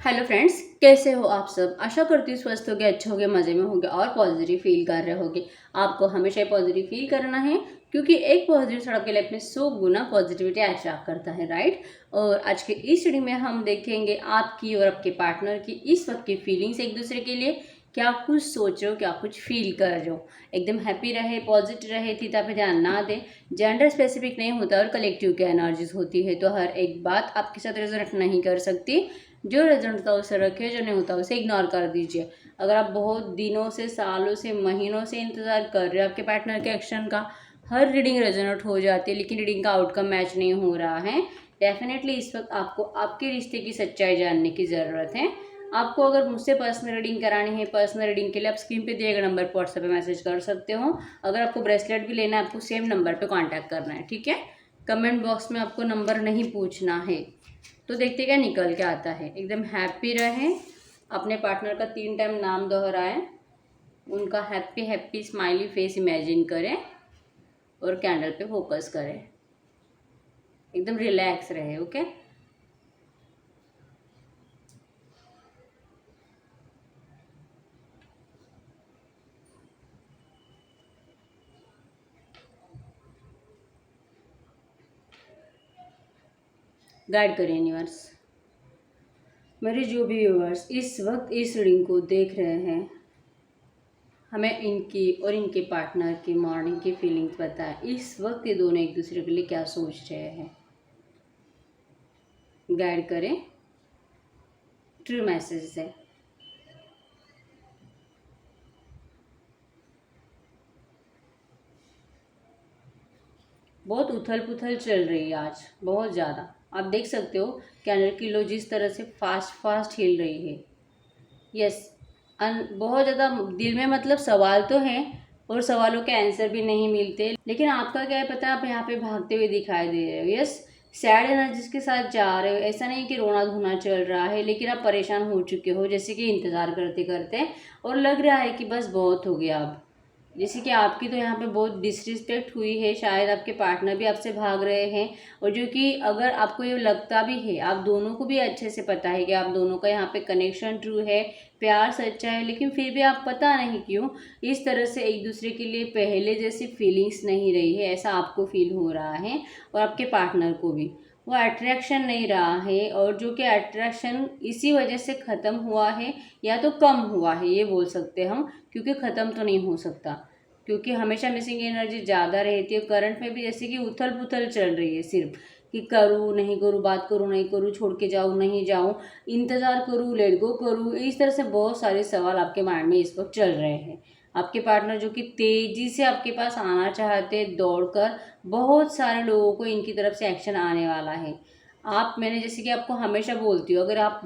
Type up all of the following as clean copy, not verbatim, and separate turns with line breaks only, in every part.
Hello friends, कैसे हो आप सब। आशा करती हूँ स्वस्थ होगे, अच्छे होगे, मज़े में होगे और पॉजिटिव फील कर रहे होगे। आपको हमेशा पॉजिटिव फील करना है क्योंकि एक पॉजिटिव थॉट आपके लाइफ में 100 गुना पॉजिटिविटी अट्रैक्ट करता है, राइट। और आज के इस स्टडी में हम देखेंगे आपकी और आपके पार्टनर की इस वक्त की फीलिंग्स एक दूसरे के लिए। क्या कुछ सोच रहे हो, क्या कुछ फील कर रहे हो। एकदम हैप्पी रहे, पॉजिटिव रहे, थीटा पे ध्यान ना दें। जेंडर स्पेसिफिक नहीं होता और कलेक्टिव की एनर्जीज होती है, तो हर एक बात आपके साथ रेजोनेट नहीं कर सकती। जो रेजोनेट होता है उसे रखिए, जो नहीं होता उसे इग्नोर कर दीजिए। अगर आप बहुत दिनों से, सालों से, महीनों से इंतज़ार कर रहे हो आपके पार्टनर के एक्शन का, हर रीडिंग रेजोनेट हो जाती है लेकिन रीडिंग का आउटकम मैच नहीं हो रहा है, डेफिनेटली इस वक्त आपको आपके रिश्ते की सच्चाई जानने की ज़रूरत है। आपको अगर मुझसे पर्सनल रीडिंग करानी है, पर्सनल रीडिंग के लिए आप स्क्रीन पे दिए गए नंबर पर व्हाट्सएप पे मैसेज कर सकते हो। अगर आपको ब्रेसलेट भी लेना है, आपको सेम नंबर पे कांटेक्ट करना है, ठीक है। कमेंट बॉक्स में आपको नंबर नहीं पूछना है। तो देखते क्या निकल के आता है। एकदम हैप्पी रहें, अपने पार्टनर का 3 टाइम नाम दोहराएं, उनका happy happy smiley face imagine करें और कैंडल पे फोकस करें। एकदम रिलैक्स रहे, ओके। गाइड करें यूनिवर्स। मेरे जो भी व्यूअर्स इस वक्त इस रीडिंग को देख रहे हैं, हमें इनकी और इनके पार्टनर की मॉर्निंग की फीलिंग्स बताएं। इस वक्त ये दोनों एक दूसरे के लिए क्या सोच रहे हैं, गाइड करें। ट्रू मैसेज है। बहुत उथल पुथल चल रही है आज, बहुत ज़्यादा। आप देख सकते हो कैंडल की लो जिस तरह से फास्ट फास्ट हिल रही है। यस, बहुत ज़्यादा दिल में मतलब सवाल तो हैं और सवालों के आंसर भी नहीं मिलते, लेकिन आपका क्या है पता है, आप यहाँ पे भागते हुए दिखाई दे रहे हो। यस, सैड एनर्जीज के साथ जा रहे हो। ऐसा नहीं कि रोना धोना चल रहा है, लेकिन आप परेशान हो चुके हो, जैसे कि इंतज़ार करते करते, और लग रहा है कि बस बहुत हो गया अब। जैसे कि आपकी तो यहाँ पे बहुत डिसरिस्पेक्ट हुई है, शायद आपके पार्टनर भी आपसे भाग रहे हैं। और जो कि अगर आपको ये लगता भी है, आप दोनों को भी अच्छे से पता है कि आप दोनों का यहाँ पे कनेक्शन ट्रू है, प्यार सच्चा है, लेकिन फिर भी आप पता नहीं क्यों इस तरह से एक दूसरे के लिए पहले जैसी फीलिंग्स नहीं रही है, ऐसा आपको फील हो रहा है और आपके पार्टनर को भी। वो अट्रैक्शन नहीं रहा है, और जो कि अट्रैक्शन इसी वजह से ख़त्म हुआ है या तो कम हुआ है, ये बोल सकते हैं हम, क्योंकि ख़त्म तो नहीं हो सकता, क्योंकि हमेशा मिसिंग एनर्जी ज़्यादा रहती है। करंट में भी जैसे कि उथल पुथल चल रही है, सिर्फ कि करूँ नहीं करूँ, बात करूँ नहीं करूँ, छोड़ के जाऊँ नहीं जाऊँ, इंतज़ार करूँ, लेट गो करूँ, इस तरह से बहुत सारे सवाल आपके माइंड में इस वक्त चल रहे हैं। आपके पार्टनर जो कि तेज़ी से आपके पास आना चाहते हैं दौड़कर, बहुत सारे लोगों को इनकी तरफ से एक्शन आने वाला है। आप, मैंने जैसे कि आपको हमेशा बोलती हूँ, अगर आप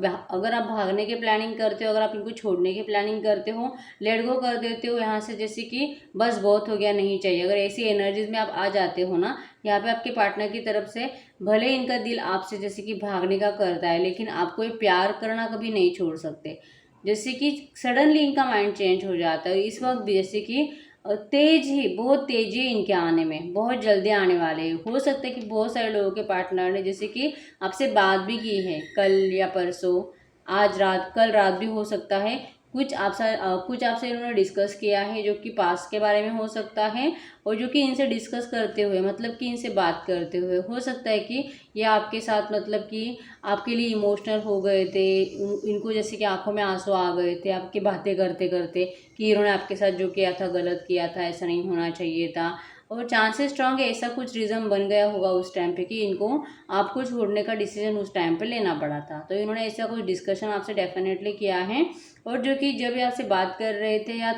भागने की प्लानिंग करते हो, अगर आप इनको छोड़ने की प्लानिंग करते हो, लेट गो कर देते हो यहाँ से, जैसे कि बस बहुत हो गया नहीं चाहिए, अगर ऐसी एनर्जीज में आप आ जाते हो ना, यहाँ पे आपके पार्टनर की तरफ से भले इनका दिल आपसे जैसे कि भागने का करता है, लेकिन आपको ये प्यार करना कभी नहीं छोड़ सकते। जैसे कि सडनली इनका माइंड चेंज हो जाता है इस वक्त भी, जैसे कि तेज ही, बहुत तेजी है इनके आने में, बहुत जल्दी आने वाले हैं। हो सकता है कि बहुत सारे लोगों के पार्टनर ने जैसे कि आपसे बात भी की है कल या परसों, आज रात, कल रात भी हो सकता है। कुछ आपसे इन्होंने डिस्कस किया है, जो कि पास्ट के बारे में हो सकता है, और जो कि इनसे डिस्कस करते हुए, मतलब कि इनसे बात करते हुए हो सकता है कि ये आपके साथ, मतलब कि आपके लिए इमोशनल हो गए थे। इनको जैसे कि आंखों में आंसू आ गए थे आपकी बातें करते करते, कि इन्होंने आपके साथ जो किया था गलत किया था, ऐसा नहीं होना चाहिए था। और चांसेस स्ट्रांग है ऐसा कुछ रीज़न बन गया होगा उस टाइम पे कि इनको आपको छोड़ने का डिसीजन उस टाइम पे लेना पड़ा था, तो इन्होंने ऐसा कुछ डिस्कशन आपसे डेफिनेटली किया है। और जो कि जब ये आपसे बात कर रहे थे, या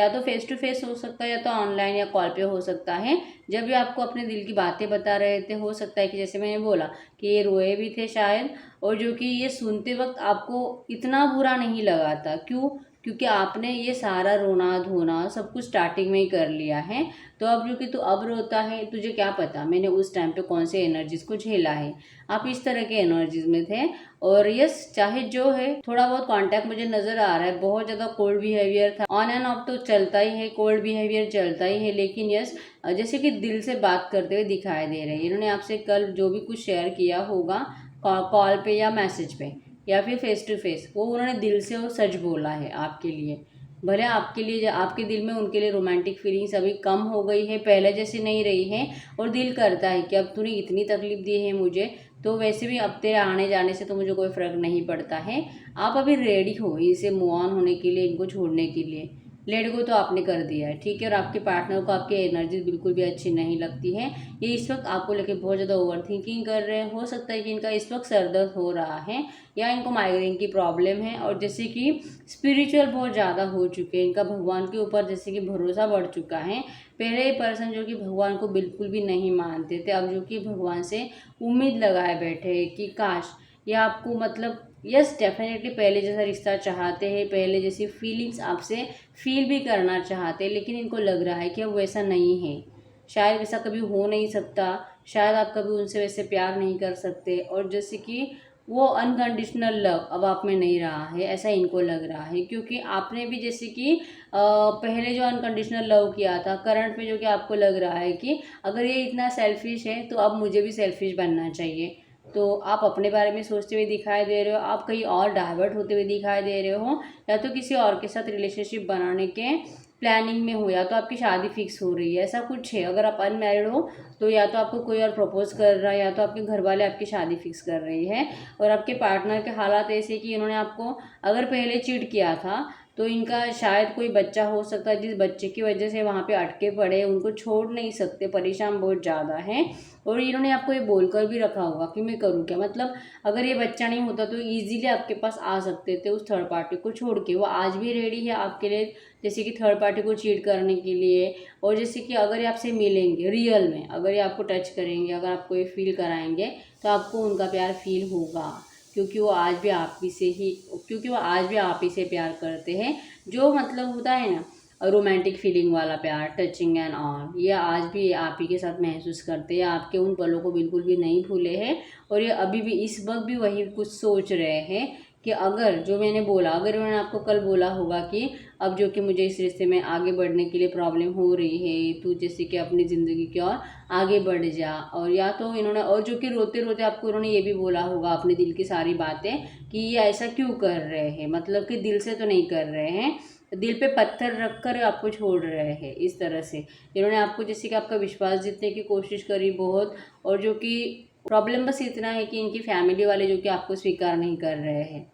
तो फेस टू फेस हो सकता है, या तो ऑनलाइन या कॉल पे हो सकता है, जब ये आपको अपने दिल की बातें बता रहे थे, हो सकता है कि जैसे मैंने बोला कि ये रोए भी थे शायद, और जो कि ये सुनते वक्त आपको इतना बुरा नहीं लगा था। क्यों? क्योंकि आपने ये सारा रोना धोना सब कुछ स्टार्टिंग में ही कर लिया है। तो अब जो कि तू अब रोता है, तुझे क्या पता मैंने उस टाइम पे कौन से एनर्जीज को झेला है। आप इस तरह के एनर्जीज में थे। और यस, चाहे जो है, थोड़ा बहुत कांटेक्ट मुझे नज़र आ रहा है, बहुत ज़्यादा कोल्ड बिहेवियर था, ऑन एंड ऑफ तो चलता ही है, कोल्ड बिहेवियर चलता ही है, लेकिन यस, जैसे कि दिल से बात करते हुए दिखाई दे रहे हैं। इन्होंने आपसे कल जो भी कुछ शेयर किया होगा कॉल पे या मैसेज पे, या फिर फेस टू फेस, वो उन्होंने दिल से वो सच बोला है आपके लिए। भले आपके लिए आपके दिल में उनके लिए रोमांटिक फीलिंग्स अभी कम हो गई है, पहले जैसी नहीं रही है, और दिल करता है कि अब तूने इतनी तकलीफ़ दी है मुझे, तो वैसे भी अब तेरे आने जाने से तो मुझे कोई फ़र्क नहीं पड़ता है। आप अभी रेडी हो इनसे मूव ऑन होने के लिए, इनको छोड़ने के लिए। लेट गो तो आपने कर दिया है, ठीक है। और आपके पार्टनर को आपकी एनर्जी बिल्कुल भी अच्छी नहीं लगती है। ये इस वक्त आपको लेके बहुत ज़्यादा ओवर थिंकिंग कर रहे हैं। हो सकता है कि इनका इस वक्त सर दर्द हो रहा है, या इनको माइग्रेन की प्रॉब्लम है, और जैसे कि स्पिरिचुअल बहुत ज़्यादा हो चुके हैं, इनका भगवान के ऊपर जैसे कि भरोसा बढ़ चुका है। पहले पर्सन जो कि भगवान को बिल्कुल भी नहीं मानते थे, अब जो कि भगवान से उम्मीद लगाए बैठे हैं कि काश ये आपको मतलब यस डेफिनेटली पहले जैसा रिश्ता चाहते हैं, पहले जैसी फीलिंग्स आपसे फील भी करना चाहते हैं, लेकिन इनको लग रहा है कि अब वैसा नहीं है। शायद वैसा कभी हो नहीं सकता, शायद आप कभी उनसे वैसे प्यार नहीं कर सकते, और जैसे कि वो अनकंडीशनल लव अब आप में नहीं रहा है, ऐसा इनको लग रहा है। क्योंकि आपने भी जैसे कि पहले जो अनकंडीशनल लव किया था, करंट में जो कि आपको लग रहा है कि अगर ये इतना सेल्फिश है तो अब मुझे भी सेल्फिश बनना चाहिए। तो आप अपने बारे में सोचते हुए दिखाई दे रहे हो, आप कहीं और डाइवर्ट होते हुए दिखाई दे रहे हो, या तो किसी और के साथ रिलेशनशिप बनाने के प्लानिंग में हो, या तो आपकी शादी फिक्स हो रही है, ऐसा कुछ है। अगर आप अनमैरिड हो तो या तो आपको कोई और प्रपोज कर रहा है, या तो आपके घर वाले आपकी शादी फिक्स कर रही है। और आपके पार्टनर के हालात ऐसे कि इन्होंने आपको अगर पहले चीट किया था, तो इनका शायद कोई बच्चा हो सकता है, जिस बच्चे की वजह से वहाँ पे अटके पड़े, उनको छोड़ नहीं सकते, परेशान बहुत ज़्यादा हैं। और इन्होंने आपको ये बोलकर भी रखा होगा कि मैं करूँ क्या, मतलब अगर ये बच्चा नहीं होता तो ईजिली आपके पास आ सकते थे उस थर्ड पार्टी को छोड़ के। वो आज भी रेडी है आपके लिए, जैसे कि थर्ड पार्टी को चीट करने के लिए। और जैसे कि अगर ये आपसे मिलेंगे रियल में, अगर ये आपको टच करेंगे, अगर आपको ये फील कराएंगे, तो आपको उनका प्यार फील होगा। क्योंकि वो आज भी आप ही से ही क्योंकि वो आज भी आप ही से प्यार करते हैं। जो मतलब होता है ना रोमांटिक फीलिंग वाला प्यार, टचिंग एंड ऑल, ये आज भी आप ही के साथ महसूस करते हैं। आपके उन पलों को बिल्कुल भी नहीं भूले हैं, और ये अभी भी इस वक्त भी वही कुछ सोच रहे हैं कि अगर जो मैंने बोला, अगर उन्होंने आपको कल बोला होगा कि अब जो कि मुझे इस रिश्ते में आगे बढ़ने के लिए प्रॉब्लम हो रही है, तू जैसे कि अपनी ज़िंदगी की ओर आगे बढ़ जा, और या तो इन्होंने, और जो कि रोते रोते आपको उन्होंने ये भी बोला होगा अपने दिल की सारी बातें कि ये ऐसा क्यों कर रहे हैं, मतलब कि दिल से तो नहीं कर रहे हैं, दिल पे पत्थर रख कर आपको छोड़ रहे हैं। इस तरह से इन्होंने आपको जैसे कि आपका विश्वास जीतने की कोशिश करी बहुत, और जो कि प्रॉब्लम बस इतना है कि इनकी फैमिली वाले जो कि आपको स्वीकार नहीं कर रहे हैं।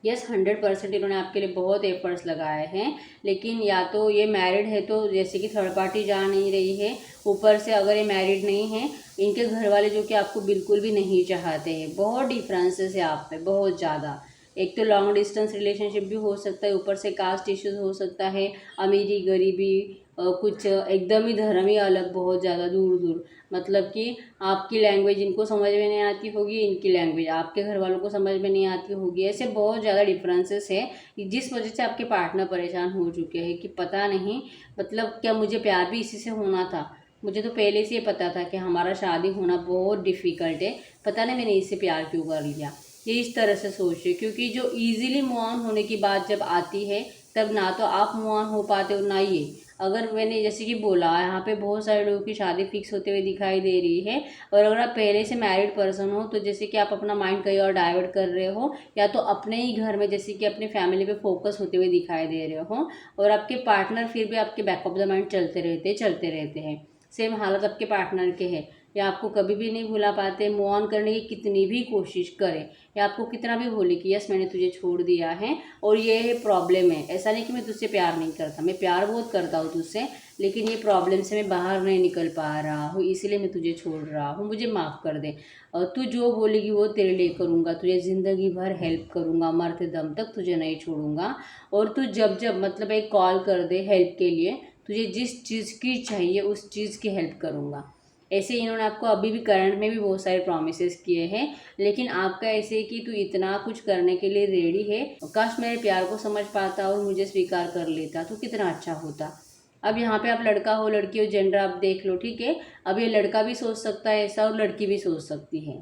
यस 100% इन्होंने आपके लिए बहुत एफर्ट्स लगाए हैं, लेकिन या तो ये मैरिड है तो जैसे कि थर्ड पार्टी जा नहीं रही है, ऊपर से अगर ये मैरिड नहीं है, इनके घर वाले जो कि आपको बिल्कुल भी नहीं चाहते हैं। बहुत डिफरेंसेस है आप पे, बहुत ज़्यादा। एक तो लॉन्ग डिस्टेंस रिलेशनशिप भी हो सकता है, ऊपर से कास्ट इश्यूज हो सकता है, अमीरी गरीबी, कुछ एकदम ही धर्म ही अलग, बहुत ज़्यादा दूर दूर। मतलब कि आपकी लैंग्वेज इनको समझ में नहीं आती होगी, इनकी लैंग्वेज आपके घर वालों को समझ में नहीं आती होगी। ऐसे बहुत ज़्यादा डिफरेंसेस है, जिस वजह से आपके पार्टनर परेशान हो चुके हैं कि पता नहीं, मतलब क्या मुझे प्यार भी इसी से होना था, मुझे तो पहले से ये पता था कि हमारा शादी होना बहुत डिफ़िकल्ट है, पता नहीं मैंने इससे प्यार क्यों कर लिया। ये इस तरह से सोचिए, क्योंकि जो ईजिली मूव ऑन होने की बात जब आती है, तब ना तो आप मूव ऑन हो पाते हो ना ये। अगर मैंने जैसे कि बोला, यहाँ पे बहुत सारे लोगों की शादी फिक्स होते हुए दिखाई दे रही है, और अगर आप पहले से मैरिड पर्सन हो तो जैसे कि आप अपना माइंड कहीं और डाइवर्ट कर रहे हो, या तो अपने ही घर में जैसे कि अपने फैमिली पे फोकस होते हुए दिखाई दे रहे हो, और आपके पार्टनर फिर भी आपके बैक ऑफ द माइंड चलते रहते हैं। सेम हालत आपके पार्टनर के है, या आपको कभी भी नहीं भुला पाते, मूव ऑन करने की कितनी भी कोशिश करें, या आपको कितना भी बोले कि यस मैंने तुझे छोड़ दिया है और ये है प्रॉब्लम है। ऐसा नहीं कि मैं तुझसे प्यार नहीं करता, मैं प्यार बहुत करता हूँ तुझसे, लेकिन ये प्रॉब्लम से मैं बाहर नहीं निकल पा रहा हूँ, इसीलिए मैं तुझे छोड़ रहा हूँ, मुझे माफ़ कर दे। और तू जो बोलेगी वो तेरे लिए करूँगा, तुझे ज़िंदगी भर हेल्प करूँगा, मरते दम तक तुझे नहीं छोड़ूंगा। और तू जब जब मतलब एक कॉल कर दे हेल्प के लिए, तुझे जिस चीज़ की चाहिए उस चीज़ की हेल्प करूँगा। ऐसे इन्होंने आपको अभी भी करंट में भी बहुत सारे प्रॉमिसेस किए हैं, लेकिन आपका ऐसे है कि तू इतना कुछ करने के लिए रेडी है, काश मेरे प्यार को समझ पाता और मुझे स्वीकार कर लेता तो कितना अच्छा होता। अब यहाँ पे आप लड़का हो लड़की हो, जेंडर आप देख लो, ठीक है। अब ये लड़का भी सोच सकता है ऐसा और लड़की भी सोच सकती है,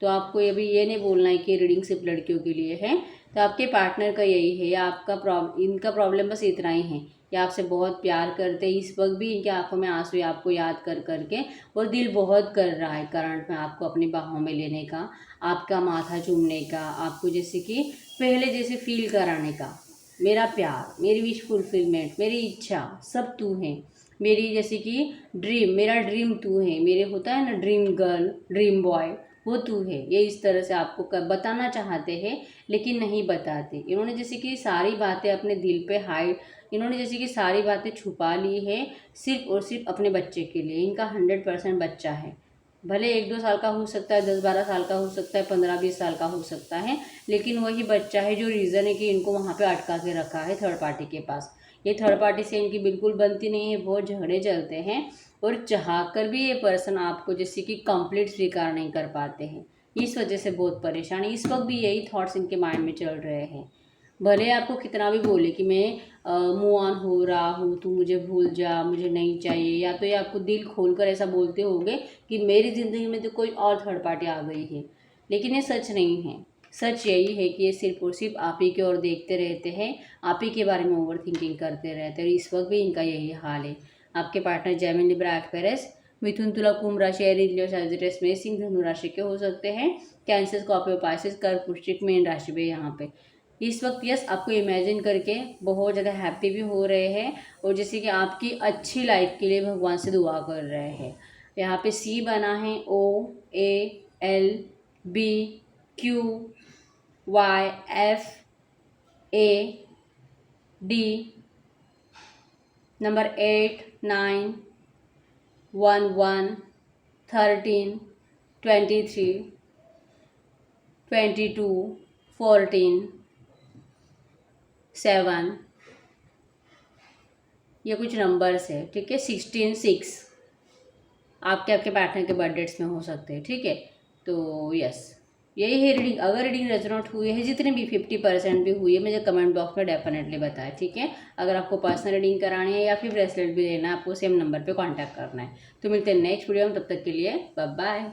तो आपको अभी ये नहीं बोलना है कि रीडिंग सिर्फ लड़कियों के लिए है। तो आपके पार्टनर का यही है, या आपका इनका प्रॉब्लम बस इतना ही है या आपसे बहुत प्यार करते हैं। इस वक्त भी इनकी आंखों में आंसू है आपको याद कर कर के, और दिल बहुत कर रहा है करंट में आपको अपनी बाहों में लेने का, आपका माथा चूमने का, आपको जैसे कि पहले जैसे फील कराने का। मेरा प्यार, मेरी विश फुलफिलमेंट, मेरी इच्छा सब तू है, मेरी जैसे कि ड्रीम, मेरा ड्रीम तू है, मेरे होता है ना ड्रीम गर्ल, ड्रीम बॉय, वो तू है। ये इस तरह से आपको बताना चाहते हैं लेकिन नहीं बताते। इन्होंने जैसे कि सारी बातें अपने दिल पे हाइड, इन्होंने जैसे कि सारी बातें छुपा ली है सिर्फ और सिर्फ अपने बच्चे के लिए। इनका 100% बच्चा है, भले 1-2 साल का हो सकता है, 10-12 साल का हो सकता है, 15-20 साल का हो सकता है, लेकिन वही बच्चा है जो रीज़न है कि इनको वहाँ पे अटका के रखा है थर्ड पार्टी के पास। ये थर्ड पार्टी से इनकी बिल्कुल बनती नहीं है, बहुत झगड़े चलते हैं, और चाह कर भी ये पर्सन आपको जैसे कि कंप्लीट स्वीकार नहीं कर पाते हैं। इस वजह से बहुत परेशान है। इस वक्त भी यही थॉट्स इनके माइंड में चल रहे हैं। भले आपको कितना भी बोले कि मैं मूव ऑन हो रहा हूँ, तू मुझे भूल जा, मुझे नहीं चाहिए, या तो ये आपको दिल खोल कर ऐसा बोलते होंगे कि मेरी ज़िंदगी में तो कोई और थर्ड पार्टी आ गई है, लेकिन ये सच नहीं है। सच यही है कि ये सिर्फ और सिर्फ आप ही की ओर देखते रहते हैं, आप ही के बारे में ओवर थिंकिंग करते रहते हैं, और इस वक्त भी इनका यही हाल है। आपके पार्टनर जेमिनी, लिब्रा, एक्वेरियस, मिथुन, तुला, कुंभ राशि, एरीज, लियो, सैजिटेरियस, मेष, सिंह, धनु राशि के हो सकते हैं। कैंसर, स्कॉर्पियो, पाइसेस, कर्क, वृश्चिक, मीन राशि पे यहाँ पे इस वक्त यस आपको इमेजिन करके बहुत ज़्यादा हैप्पी भी हो रहे हैं, और जैसे कि आपकी अच्छी लाइफ के लिए भगवान से दुआ कर रहे हैं। यहाँ पे सी बना है, OALBQYFAD, नंबर 8, 9, 11, 13, 23, 22, 14, 7, ये कुछ नंबर्स है, ठीक है। 16, 6 आपके आपके पार्टनर के बर्थ डेट्स में हो सकते हैं, ठीक है। तो यस, यही है रीडिंग। अगर रीडिंग रेजोनेट हुई है, जितने भी 50% भी हुई है, मुझे कमेंट बॉक्स में डेफिनेटली बताएं, ठीक है। अगर आपको पर्सनल रीडिंग करानी है या फिर ब्रेसलेट भी लेना है, आपको सेम नंबर पे कांटेक्ट करना है। तो मिलते हैं नेक्स्ट वीडियो में, तब तक के लिए बाय बाय।